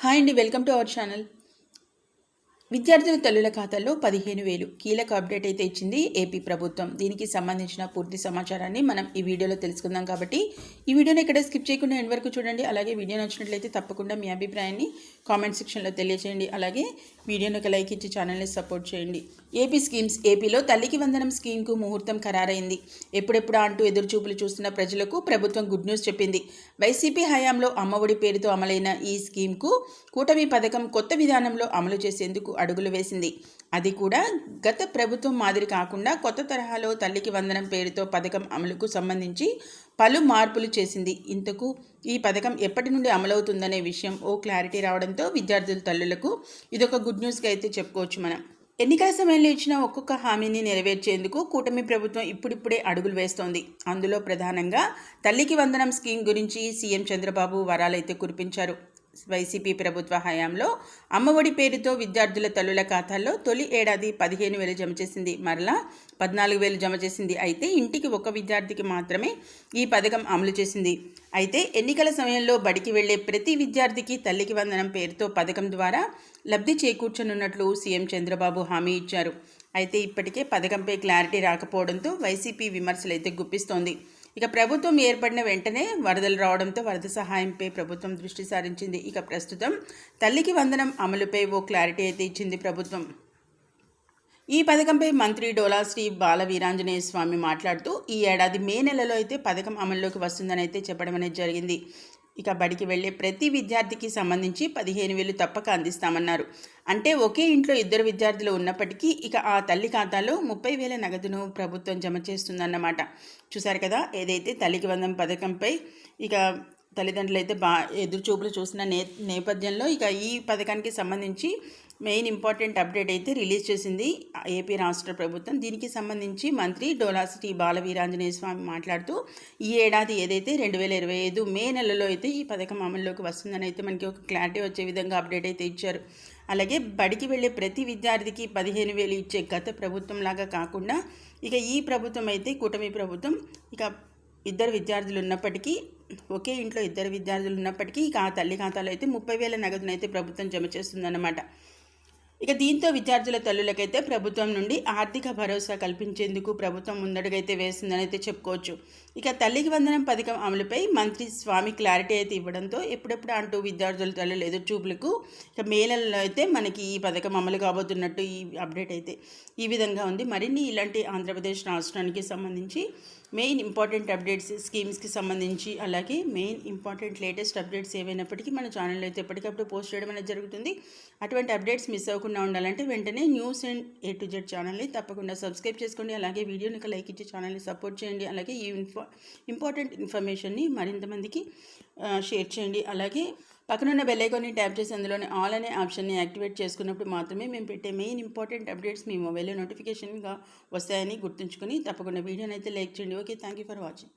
Hi అండి, welcome to our channel. విద్యార్థుల తల్లుల ఖాతాల్లో 15,000 కీలక అప్డేట్ అయితే ఇచ్చింది ఏపీ ప్రభుత్వం. దీనికి సంబంధించిన పూర్తి సమాచారాన్ని మనం ఈ వీడియోలో తెలుసుకుందాం. కాబట్టి ఈ వీడియోని ఇక్కడ స్కిప్ చేయకుండా ఎండ్ వరకు చూడండి. అలాగే వీడియో నచ్చినట్లయితే తప్పకుండా మీ అభిప్రాయాన్ని కామెంట్ సెక్షన్లో తెలియజేయండి. అలాగే వీడియోని ఒక లైక్ ఇచ్చి ఛానల్ని సపోర్ట్ చేయండి. AP schemes. ఏపీలో తల్లికి వందనం స్కీమ్కు ముహూర్తం ఖరారైంది. ఎప్పుడెప్పుడా అంటూ ఎదురుచూపులు చూస్తున్న ప్రజలకు ప్రభుత్వం గుడ్ న్యూస్ చెప్పింది. వైసీపీ హయాంలో అమ్మఒడి పేరుతో అమలైన ఈ స్కీమ్కు కూటమి పథకం కొత్త విధానంలో అమలు చేసేందుకు అడుగులు వేసింది. అది కూడా గత ప్రభుత్వం మాదిరి కాకుండా కొత్త తరహాలో తల్లికి వందనం పేరుతో పథకం అమలుకు సంబంధించి పలు మార్పులు చేసింది. ఇంతకు ఈ పథకం ఎప్పటి నుండి అమలవుతుందనే విషయం ఓ క్లారిటీ రావడంతో విద్యార్థుల తల్లులకు ఇదొక గుడ్ న్యూస్గా అయితే చెప్పుకోవచ్చు మనం. ఎన్నికల సమయంలో ఇచ్చిన ఒక్కొక్క హామీని నెరవేర్చేందుకు కూటమి ప్రభుత్వం ఇప్పుడిప్పుడే అడుగులు వేస్తోంది. అందులో ప్రధానంగా తల్లికి వందనం స్కీమ్ గురించి సీఎం చంద్రబాబు వరాలైతే కురిపించారు. వైసీపీ ప్రభుత్వ హయాంలో అమ్మఒడి పేరుతో విద్యార్థుల తల్లుల ఖాతాల్లో తొలి ఏడాది 15,000 జమ చేసింది. మరలా 14,000 జమ చేసింది. అయితే ఇంటికి ఒక విద్యార్థికి మాత్రమే ఈ పథకం అమలు చేసింది. అయితే ఎన్నికల సమయంలో బడికి వెళ్లే ప్రతి విద్యార్థికి తల్లికి వందనం పేరుతో పథకం ద్వారా లబ్ధి చేకూర్చనున్నట్లు సీఎం చంద్రబాబు హామీ ఇచ్చారు. అయితే ఇప్పటికే పథకంపై క్లారిటీ రాకపోవడంతో వైసీపీ విమర్శలైతే గుప్పిస్తోంది. ఇక ప్రభుత్వం ఏర్పడిన వెంటనే వరదలు రావడంతో వరద సహాయంపై ప్రభుత్వం దృష్టి సారించింది. ఇక ప్రస్తుతం తల్లికి వందనం అమలుపై ఓ క్లారిటీ అయితే ఇచ్చింది ప్రభుత్వం. ఈ పథకంపై మంత్రి డోలా శ్రీ బాల వీరాంజనేయ స్వామి మాట్లాడుతూ ఈ ఏడాది మే నెలలో అయితే పథకం అమల్లోకి వస్తుందని అయితే చెప్పడం అనేది జరిగింది. ఇక బడికి వెళ్లే ప్రతి విద్యార్థికి సంబంధించి 15,000 తప్పక అందిస్తామన్నారు. అంటే ఒకే ఇంట్లో ఇద్దరు విద్యార్థులు ఉన్నప్పటికీ ఇక ఆ తల్లి ఖాతాలో 30,000 నగదును ప్రభుత్వం జమ చేస్తుందన్నమాట. చూశారు కదా, ఏదైతే తల్లికి వందనం పథకంపై ఇక తల్లిదండ్రులు అయితే ఎదురుచూపులు చూసిన నేపథ్యంలో ఇక ఈ పథకానికి సంబంధించి మెయిన్ ఇంపార్టెంట్ అప్డేట్ అయితే రిలీజ్ చేసింది ఏపీ రాష్ట్ర ప్రభుత్వం. దీనికి సంబంధించి మంత్రి డోలా శ్రీ బాల వీరాంజనేయ స్వామి మాట్లాడుతూ ఈ ఏడాది ఏదైతే 2025 మే నెలలో అయితే ఈ పథకం అమల్లోకి వస్తుందని అయితే మనకి ఒక క్లారిటీ వచ్చే విధంగా అప్డేట్ అయితే ఇచ్చారు. అలాగే బడికి వెళ్ళే ప్రతి విద్యార్థికి 15,000 ఇచ్చే గత ప్రభుత్వం లాగా కాకుండా ఇక ఈ ప్రభుత్వం అయితే కూటమి ప్రభుత్వం ఇక ఇద్దరు విద్యార్థులు ఉన్నప్పటికీ ఒకే ఇంట్లో ఇద్దరు విద్యార్థులు ఉన్నప్పటికీ ఇక ఆ తల్లి ఖాతాలో అయితే 30,000 నగదునైతే ప్రభుత్వం జమ చేస్తుందన్నమాట. ఇక దీంతో విద్యార్థుల తల్లులకైతే ప్రభుత్వం నుండి ఆర్థిక భరోసా కల్పించేందుకు ప్రభుత్వం ముందడుగైతే వేస్తుందని అయితే చెప్పుకోవచ్చు. ఇక తల్లికి వందనం పథకం అమలుపై మంత్రి స్వామి క్లారిటీ అయితే ఇవ్వడంతో ఎప్పుడెప్పుడు అంటూ విద్యార్థుల తల్లుల ఎదురుచూపులకు ఇక మే నెలలో అయితే మనకి ఈ పథకం అమలు కాబోతున్నట్టు ఈ అప్డేట్ అయితే ఈ విధంగా ఉంది. మరిన్ని ఇలాంటి ఆంధ్రప్రదేశ్ రాష్ట్రానికి సంబంధించి మెయిన్ ఇంపార్టెంట్ అప్డేట్స్, స్కీమ్స్కి సంబంధించి అలాగే మెయిన్ ఇంపార్టెంట్ లేటెస్ట్ అప్డేట్స్ ఏవైనప్పటికీ మన ఛానల్లో అయితే ఎప్పటికప్పుడు పోస్ట్ చేయడం అనేది జరుగుతుంది. అటువంటి అప్డేట్స్ మిస్ అవ్వకుండా ఉండాలంటే వెంటనే news and A to Z ఛానల్ని తప్పకుండా సబ్స్క్రైబ్ చేసుకోండి. అలాగే వీడియోని ఒక లైక్ ఇచ్చి ఛానల్ని సపోర్ట్ చేయండి. అలాగే ఈ ఇంపార్టెంట్ ఇన్ఫర్మేషన్ని మరింత మందికి షేర్ చేయండి. అలాగే పక్కనున్న బెల్ ఐకాన్ని ట్యాప్ చేసి అందులోని ఆల్ అనే ఆప్షన్ని యాక్టివేట్ చేసుకున్నప్పుడు మాత్రమే మేము పెట్టే మెయిన్ ఇంపార్టెంట్ అప్డేట్స్ మీ మొబైల్లో నోటిఫికేషన్గా వస్తాయని గుర్తుంచుకొని తప్పకుండా వీడియోని అయితే లైక్ చేయండి. Okay, thank you for watching.